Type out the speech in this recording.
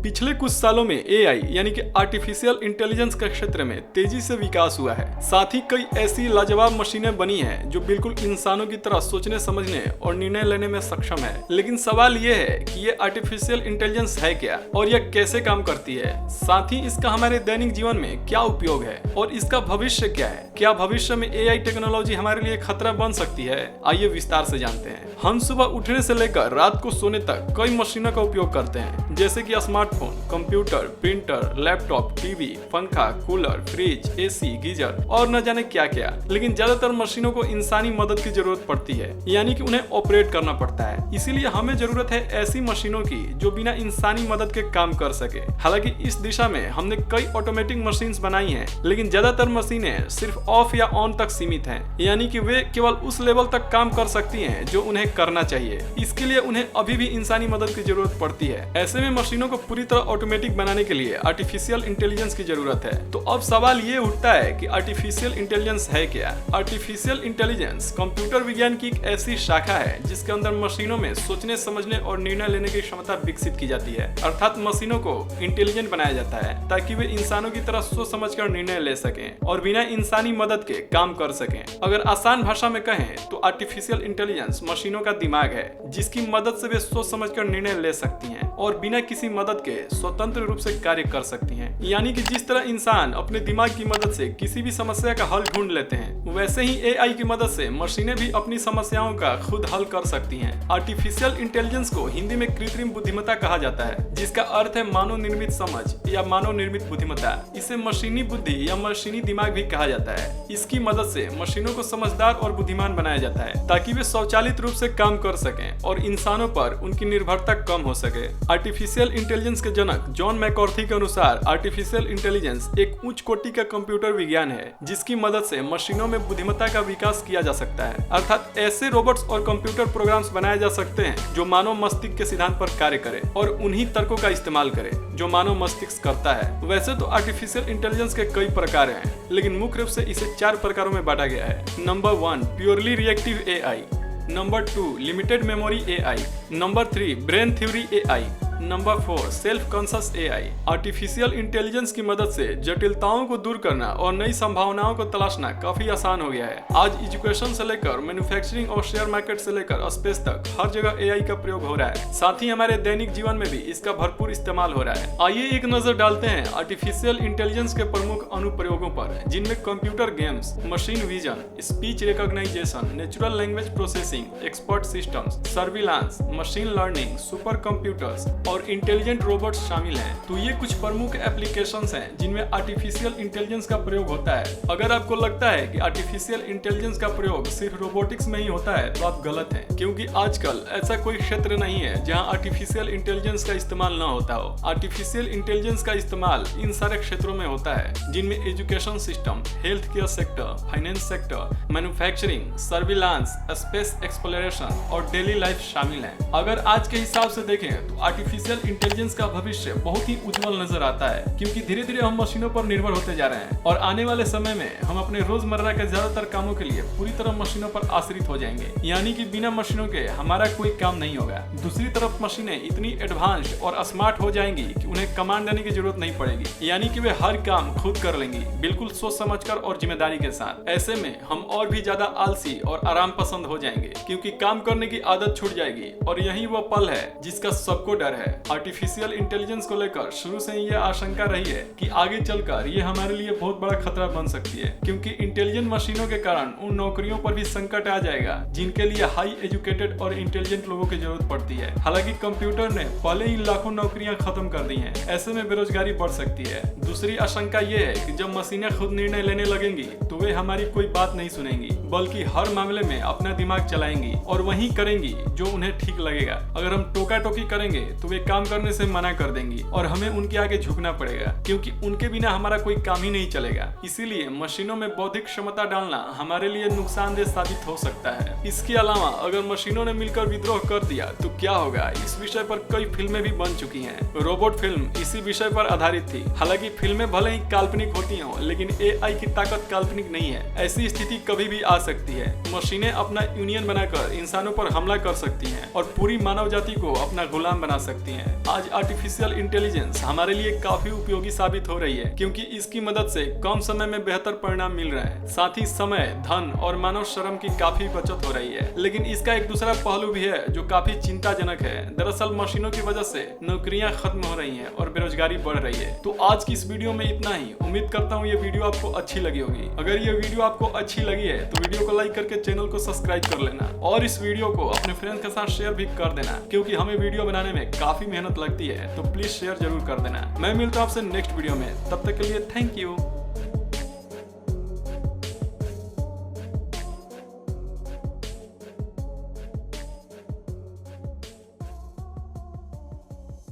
पिछले कुछ सालों में एआई यानी कि आर्टिफिशियल इंटेलिजेंस के क्षेत्र में तेजी से विकास हुआ है। साथ ही कई ऐसी लाजवाब मशीनें बनी हैं जो बिल्कुल इंसानों की तरह सोचने समझने और निर्णय लेने में सक्षम है। लेकिन सवाल ये है कि ये आर्टिफिशियल इंटेलिजेंस है क्या और यह कैसे काम करती है, साथ ही इसका हमारे दैनिक जीवन में क्या उपयोग है और इसका भविष्य क्या है। क्या भविष्य में एआई टेक्नोलॉजी हमारे लिए खतरा बन सकती है? आइए विस्तार से जानते हैं। हम सुबह उठने से लेकर रात को सोने तक कई मशीनों का उपयोग करते हैं, जैसे कि smartphone, computer, printer, laptop, TV, पंखा, कूलर, फ्रिज, एसी, गीजर और न जाने क्या क्या। लेकिन ज्यादातर मशीनों को इंसानी मदद की जरूरत पड़ती है, यानी कि उन्हें ऑपरेट करना पड़ता है। इसीलिए हमें जरूरत है ऐसी मशीनों की जो बिना इंसानी मदद के काम कर सके। हालांकि इस दिशा में हमने कई ऑटोमेटिक मशीन बनाई हैं, लेकिन ज्यादातर मशीनें सिर्फ ऑफ या ऑन तक सीमित हैं, यानी कि वे केवल उस लेवल तक काम कर सकती हैं जो उन्हें करना चाहिए। इसके लिए उन्हें अभी भी इंसानी मदद की जरूरत पड़ती है। ऐसे में मशीनों को पूरी तरह ऑटोमेटिक बनाने के लिए आर्टिफिशियल इंटेलिजेंस की जरूरत है। तो अब सवाल ये उठता है कि आर्टिफिशियल इंटेलिजेंस है क्या? आर्टिफिशियल इंटेलिजेंस कंप्यूटर विज्ञान की एक ऐसी शाखा है जिसके अंदर मशीनों में सोचने समझने और निर्णय लेने की क्षमता विकसित की जाती है। अर्थात मशीनों को इंटेलिजेंट बनाया जाता है ताकि वे इंसानों की तरह सोच समझकर निर्णय ले सकें और बिना इंसानी मदद के काम कर सकें। अगर आसान भाषा में कहें तो आर्टिफिशियल इंटेलिजेंस मशीनों का दिमाग है जिसकी मदद से वे सोच समझकर निर्णय ले सकती हैं और बिना किसी मदद के स्वतंत्र रूप से कार्य कर सकती हैं। यानी कि जिस तरह इंसान अपने दिमाग की मदद से किसी भी समस्या का हल ढूंढ लेते हैं, वैसे ही एआई की मदद से मशीनें भी अपनी समस्याओं का खुद हल कर सकती हैं। आर्टिफिशियल इंटेलिजेंस को हिंदी में कृत्रिम बुद्धिमत्ता कहा जाता है, जिसका अर्थ है मानव निर्मित समझ या मानव निर्मित बुद्धिमत्ता। इसे मशीनी बुद्धि या मशीनी दिमाग भी कहा जाता है। इसकी मदद से मशीनों को समझदार और बुद्धिमान बनाया जाता है ताकि वे स्वचालित रूप से काम कर सकें और इंसानों पर उनकी निर्भरता कम हो सके। आर्टिफिशियल इंटेलिजेंस के जनक जॉन मैककार्थी के अनुसार आर्टिफिशियल इंटेलिजेंस एक उच्च कोटि का कंप्यूटर विज्ञान है जिसकी मदद से मशीनों में बुद्धिमत्ता का विकास किया जा सकता है। अर्थात ऐसे रोबोट्स और कंप्यूटर प्रोग्राम्स बनाए जा सकते हैं जो मानव मस्तिष्क के सिद्धांत पर कार्य करे और उन्हीं तर्कों का इस्तेमाल करे जो मानव मस्तिष्क करता है। वैसे तो आर्टिफिशियल इंटेलिजेंस के कई प्रकार हैं, लेकिन मुख्य रूप से इसे 4 प्रकारों में बांटा गया है। Number 1 purely reactive AI, number 2 limited memory AI, number 3 brain theory AI, number 4 self conscious AI. Artificial intelligence की मदद से जटिलताओं को दूर करना और नई संभावनाओं को तलाशना काफी आसान हो गया है। आज एजुकेशन से लेकर मैन्युफैक्चरिंग और शेयर मार्केट से लेकर स्पेस तक हर जगह एआई का प्रयोग हो रहा है। साथ ही हमारे दैनिक जीवन में भी इसका भरपूर इस्तेमाल हो रहा है। आइए एक नजर डालते हैं आर्टिफिशियल इंटेलिजेंस के प्रमुख अनुप्रयोगों पर, जिनमें computer games, machine vision, speech recognition, natural language processing, expert systems, surveillance, machine learning, super computers और इंटेलिजेंट रोबोट्स शामिल हैं। तो ये कुछ प्रमुख एप्लीकेशंस हैं जिनमें आर्टिफिशियल इंटेलिजेंस का प्रयोग होता है। अगर आपको लगता है कि आर्टिफिशियल इंटेलिजेंस का प्रयोग सिर्फ रोबोटिक्स में ही होता है तो आप गलत हैं, क्योंकि आजकल ऐसा कोई क्षेत्र नहीं है जहां आर्टिफिशियल इंटेलिजेंस का इस्तेमाल न होता हो। आर्टिफिशियल इंटेलिजेंस का इस्तेमाल इन सारे क्षेत्रों में होता है जिनमें education system, health care sector, finance sector, manufacturing, surveillance, space exploration और डेली लाइफ शामिल है। अगर आज के हिसाब से देखें तो आर्टिफिशियल इंटेलिजेंस का भविष्य बहुत ही उज्जवल नजर आता है, क्योंकि धीरे धीरे हम मशीनों पर निर्भर होते जा रहे हैं और आने वाले समय में हम अपने रोजमर्रा के ज्यादातर कामों के लिए पूरी तरह मशीनों पर आश्रित हो जाएंगे, यानी कि बिना मशीनों के हमारा कोई काम नहीं होगा। दूसरी तरफ मशीनें इतनी एडवांस्ड और स्मार्ट हो जाएंगी कि उन्हें कमांड देने की जरूरत नहीं पड़ेगी, यानी कि वे हर काम खुद कर लेंगी, बिल्कुल सोच समझकर और जिम्मेदारी के साथ। ऐसे में हम और भी ज्यादा आलसी और आराम पसंद हो जाएंगे, क्योंकि काम करने की आदत छूट जाएगी और यही वो पल है जिसका सबको डर है। आर्टिफिशियल इंटेलिजेंस को लेकर शुरू से ही यह आशंका रही है कि आगे चलकर ये हमारे लिए बहुत बड़ा खतरा बन सकती है, क्योंकि इंटेलिजेंट मशीनों के कारण उन नौकरियों पर भी संकट आ जाएगा जिनके लिए हाई एजुकेटेड और इंटेलिजेंट लोगों की जरूरत पड़ती है। हालांकि कंप्यूटर ने पहले ही लाखों नौकरियां खत्म कर दी हैं, ऐसे में बेरोजगारी बढ़ सकती है। दूसरी आशंका ये है कि जब मशीनें खुद निर्णय लेने लगेंगी तो वे हमारी कोई बात नहीं सुनेंगी, बल्कि हर मामले में अपना दिमाग चलाएंगी और वही करेंगी जो उन्हें ठीक लगेगा। अगर हम टोका टोकी करेंगे तो वे काम करने से मना कर देंगी और हमें उनके आगे झुकना पड़ेगा, क्योंकि उनके बिना हमारा कोई काम ही नहीं चलेगा। इसीलिए मशीनों में बौद्धिक क्षमता डालना हमारे लिए नुकसानदेह साबित हो सकता है। इसके अलावा अगर मशीनों ने मिलकर विद्रोह कर दिया तो क्या होगा, इस विषय पर कई फिल्में भी बन चुकी हैं। रोबोट फिल्म इसी विषय पर आधारित थी। हालांकि फिल्में भले ही काल्पनिक होती हों, लेकिन एआई की ताकत काल्पनिक नहीं है। ऐसी स्थिति कभी भी आ सकती है। मशीनें अपना यूनियन बनाकर इंसानों पर हमला कर सकती हैं और पूरी मानव जाति को अपना गुलाम बना सकती सकती हैं। आज आर्टिफिशियल इंटेलिजेंस हमारे लिए काफी उपयोगी साबित हो रही है, क्योंकि इसकी मदद से कम समय में बेहतर परिणाम मिल रहे हैं। साथ ही समय, धन और मानव श्रम की काफी बचत हो रही है। लेकिन इसका एक दूसरा पहलू भी है जो काफी चिंताजनक है। दरअसल मशीनों की वजह से नौकरियां खत्म हो रही हैं और बेरोजगारी बढ़ रही है। तो आज की इस वीडियो में इतना ही। उम्मीद करता हूँ ये वीडियो आपको अच्छी लगी होगी। अगर ये वीडियो आपको अच्छी लगी है तो वीडियो को लाइक करके चैनल को सब्सक्राइब कर लेना और इस वीडियो को अपने फ्रेंड्स के साथ शेयर भी कर देना, क्योंकि हमें वीडियो बनाने में काफी मेहनत लगती है। तो प्लीज शेयर जरूर कर देना। मैं मिलता हूँ आपसे नेक्स्ट वीडियो में, तब तक के लिए थैंक यू।